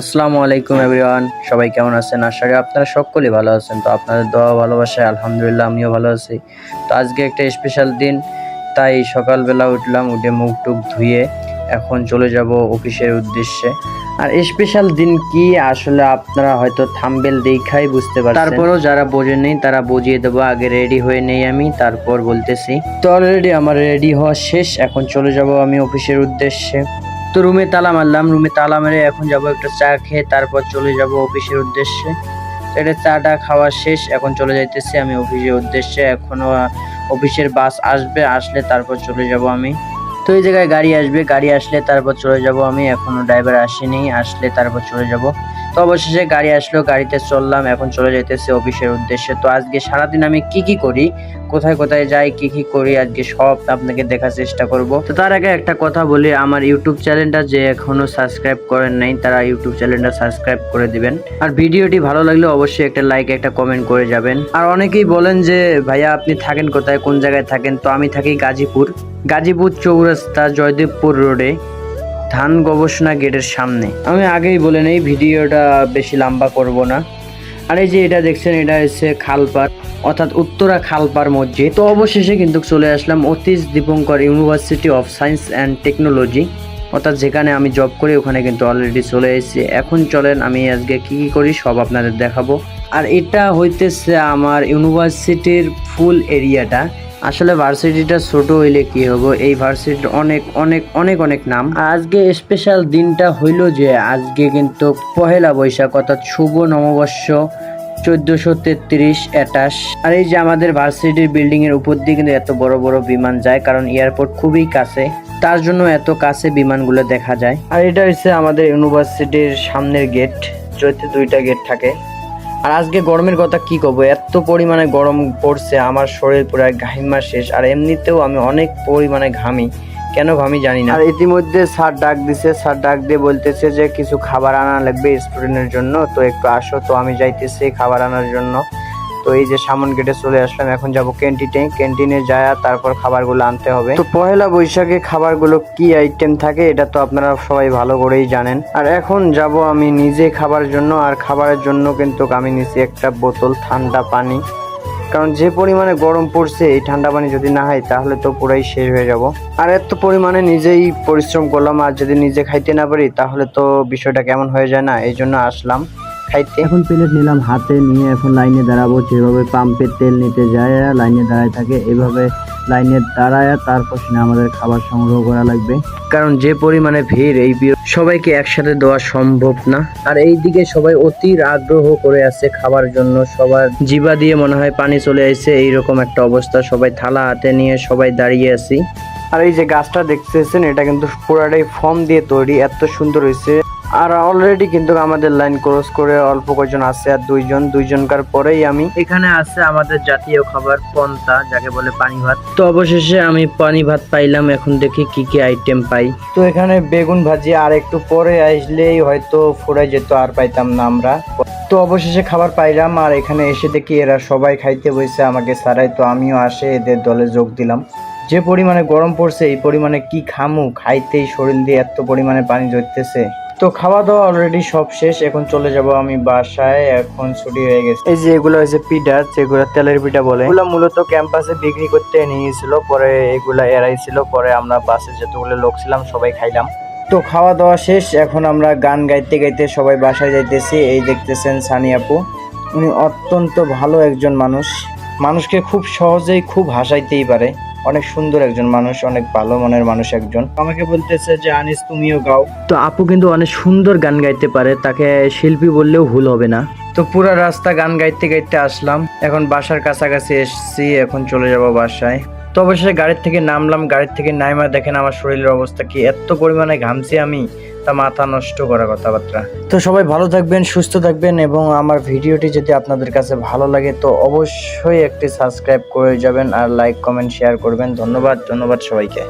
আসসালামু আলাইকুম এভরিওয়ান, সবাই কেমন আছেন? আশা করি আপনারা সকলেই ভালো আছেন। তো আপনাদের দোয়া ভালোবাসায় আলহামদুলিল্লাহ আমিও ভালো আছি। তো আজকে একটা স্পেশাল দিন, তাই সকালবেলা উঠলাম, উঠে মুখ টুক ধুয়ে এখন চলে যাব অফিসের উদ্দেশ্যে। আর স্পেশাল দিন কি আসলে আপনারা হয়তো থাম্বনেল দেখাই বুঝতে পারছেন, তারপরও যারা বোঝেন নেই তারা বুঝিয়ে দেবো। আগে রেডি হয়ে নেই আমি, তারপর বলতেছি। তো অলরেডি আমার রেডি হওয়া শেষ, এখন চলে যাব আমি অফিসের উদ্দেশ্যে। তো রুমে তালা মারলাম, রুমে তালা মেরে এখন যাব একটা চা খেয়ে, তারপর চলে যাব অফিসের উদ্দেশ্যে। এটা চাটা খাওয়া শেষ, এখন চলে যাইতেছি আমি অফিসের উদ্দেশ্যে। এখনো অফিসের বাস আসবে, আসলে তারপর চলে যাব আমি। তো এই জায়গায় গাড়ি আসবে, গাড়ি আসলে তারপর চলে যাব আমি। এখনো ড্রাইভার আসেনি, আসলে তারপর চলে যাব। তো অবশেষে গাড়ি আসলো, গাড়িতে চললাম, এখন চলে যাইতেছি অফিসের উদ্দেশ্যে। তো আজকে সারাদিন আমি কি করি, কোথায় কোথায় যাই, কি করি, আজকে সব আপনাকে দেখার চেষ্টা করব। তো তার আগে একটা কথা বলি, আমার ইউটিউব চ্যানেলটা যে এখনো সাবস্ক্রাইব করেন নাই তারা ইউটিউব চ্যানেলটা সাবস্ক্রাইব করে দিবেন। আর ভিডিওটি ভালো লাগলে অবশ্যই একটা লাইক, একটা কমেন্ট করে যাবেন। আর অনেকেই বলেন যে ভাইয়া আপনি থাকেন কোথায়, কোন জায়গায় থাকেন? তো আমি থাকি গাজীপুর চৌরাস্তা, জয়দেবপুর রোডে, ধান গবেষণা গেটের সামনে। আমি আগেই বলে নেই, ভিডিওটা বেশি লম্বা করব না। আর এই যে এটা দেখছেন, এটা হচ্ছে খালপাড়, অর্থাৎ উত্তরা খালপাড় মসজিদ। তো অবশেষে কিন্তু চলে আসলাম Atish Dipankar university of science and technology, অর্থাৎ যেখানে আমি জব করি ওখানে কিন্তু অলরেডি চলে এসেছি। এখন চলেন আমি আজকে কি করি সব আপনাদের দেখাবো। আর এটা হইতেছে আমার ইউনিভার্সিটির ফুল এরিয়াটা। আসলে ভার্সিটিটা ছোট হইলে কি হবো, এই ভার্সিটির অনেক অনেক অনেক অনেক নাম। আজকে স্পেশাল দিনটা হইল যে আজকে কিন্তু পহেলা বৈশাখ, অর্থাৎ শুভ নববর্ষ 1433 আর এই যে আমাদের ভার্সিটির বিল্ডিং এর উপর দিয়ে কিন্তু এত বড় বড় বিমান যায়, কারণ এয়ারপোর্ট খুবই কাছে, তার জন্য এত কাছে বিমানগুলো দেখা যায়। আর এটা হচ্ছে আমাদের ইউনিভার্সিটির সামনের গেট, যেতে দুইটা গেট থাকে। আর আজকে গরমের কথা কি কব, এত পরিমাণে গরম পড়ছে, আমার শরীর পুরো ঘাইমা শেষ। আর এমনিতেও আমি অনেক পরিমাণে ঘামি, কেন ঘামি জানি না। আর ইতিমধ্যে স্যার ডাক দিছে, স্যার ডাক দিয়ে বলতেছে যে কিছু খাবার আনা লাগবে স্টুডেন্টের জন্য, তো একটু আসো। তো আমি যাইতেছি খাবার আনার জন্য। তো এই যে সামন গেটে চলে আসলাম, এখন যাব ক্যান্টিনে যায় তারপর খাবারগুলো আনতে হবে। তো পহেলা বৈশাখে খাবারগুলো কি আইটেম থাকে এটা তো আপনারা সবাই ভালো করেই জানেন। আর এখন যাব আমি নিজে খাবার জন্য, আর খাবারের জন্য কিন্তু আমি নিছি একটা বোতল ঠান্ডা পানি, কারণ যে পরিমাণে গরম পড়ছে এই ঠান্ডা পানি যদি না হয় তাহলে তো পুরাই শেষ হয়ে যাব। আর এত পরিমাণে নিজেই পরিশ্রম করলাম, আর যদি নিজে খাইতে না পারি তাহলে তো বিষয়টা কেমন হয়ে যায় না, এই জন্য আসলাম খাইতে। এখন প্লেট নিলাম হাতে নিয়ে, এখন লাইনে দাঁড়াবো। যেভাবে পাম্পের তেল নিতে যায় লাইনে দাঁড়ায় থাকে, এভাবে লাইনে দাঁড়ায় তারপর আমাদের খাবার সংগ্রহ করা লাগবে, কারণ যে পরিমাণে ভিড়, এই সবাইকে একসাথে দেওয়া সম্ভব না। আর এই দিকে সবাই অতির আগ্রহ করে আছে খাবার জন্য, সবার জিবা দিয়ে মনে হয় পানি চলে আসছে, এইরকম একটা অবস্থা। সবাই থালা হাতে নিয়ে সবাই দাঁড়িয়ে আছি। আর এই যে গাছটা দেখতেছেন, এটা কিন্তু পুরাটাই ফর্ম দিয়ে তৈরি, এত সুন্দর হয়েছে। আর অলরেডি কিন্তু আমাদের লাইন ক্রস করে অল্প কয়েকজন আছে, আর দুইজনকার পরেই আমি। এখানে আছে আমাদের জাতীয় খাবার পন্তা, যাকে বলে পানি ভাত। তো অবশেষে আমি পানি ভাত পাইলাম, এখন দেখি কি আইটেম পাই। তো এখানে বেগুন ভাজি, আর একটু পরে আসলেই হয়তো ফুরাই যেত, আর পাইতাম না আমরা। তো অবশেষে খাবার পাইলাম, আর এখানে এসে দেখি এরা সবাই খাইতে বসে আমাকে ছাড়াই। তো আমিও আসে এদের দলে যোগ দিলাম। যে পরিমাণে গরম পড়ছে, এই পরিমাণে কি খামু, খাইতেই শরীর দিয়ে এত পরিমাণে পানি ঝরতেছে। তো খাওয়া দাওয়া অলরেডি সব শেষ, এখন চলে যাব আমি বাসায়, এখন ছুটি হয়ে গেছে। এই যে এগুলো হচ্ছে পিঠা, যেগুলো তেলের পিঠা বলে, এগুলো মূলত ক্যাম্পাসে বিক্রি করতে নিয়েছিল, পরে এগুলা এড়াইছিল, পরে আমরা বাসে যতগুলো লোক ছিলাম সবাই খাইলাম। তো খাওয়া দাওয়া শেষ, এখন আমরা গান গাইতে গাইতে সবাই বাসায় যাইতেছি। এই দেখতেছেন সানি আপু, উনি অত্যন্ত ভালো একজন মানুষকে খুব সহজেই খুব হাসাইতেই পারে, অনেক সুন্দর একজন মানুষ, অনেক ভালো মনের মানুষ একজন। আমাকে বলতেছে যে আনিস তুমিও গাও। তো আপু কিন্তু অনেক সুন্দর গান গাইতে পারে, তাকে শিল্পী বললেও ভুল হবে না। তো পুরো রাস্তা গান গাইতে গাইতে আসলাম, এখন বাসার কাছাকাছি এসেছি, এখন চলে যাব বাসায়। তো অবশ্যই গাড়ির থেকে নামলাম, গাড়ির থেকে নাইমা দেখেন আমার শরীরের অবস্থা কি, এত পরিমাণে ঘামছি আমি, তা মাথা নষ্ট করা কথাবার্তা। তো সবাই ভালো থাকবেন, সুস্থ থাকবেন, এবং আমার ভিডিওটি যদি আপনাদের কাছে ভালো লাগে তো অবশ্যই একটি সাবস্ক্রাইব করে যাবেন, আর লাইক কমেন্ট শেয়ার করবেন। ধন্যবাদ সবাইকে।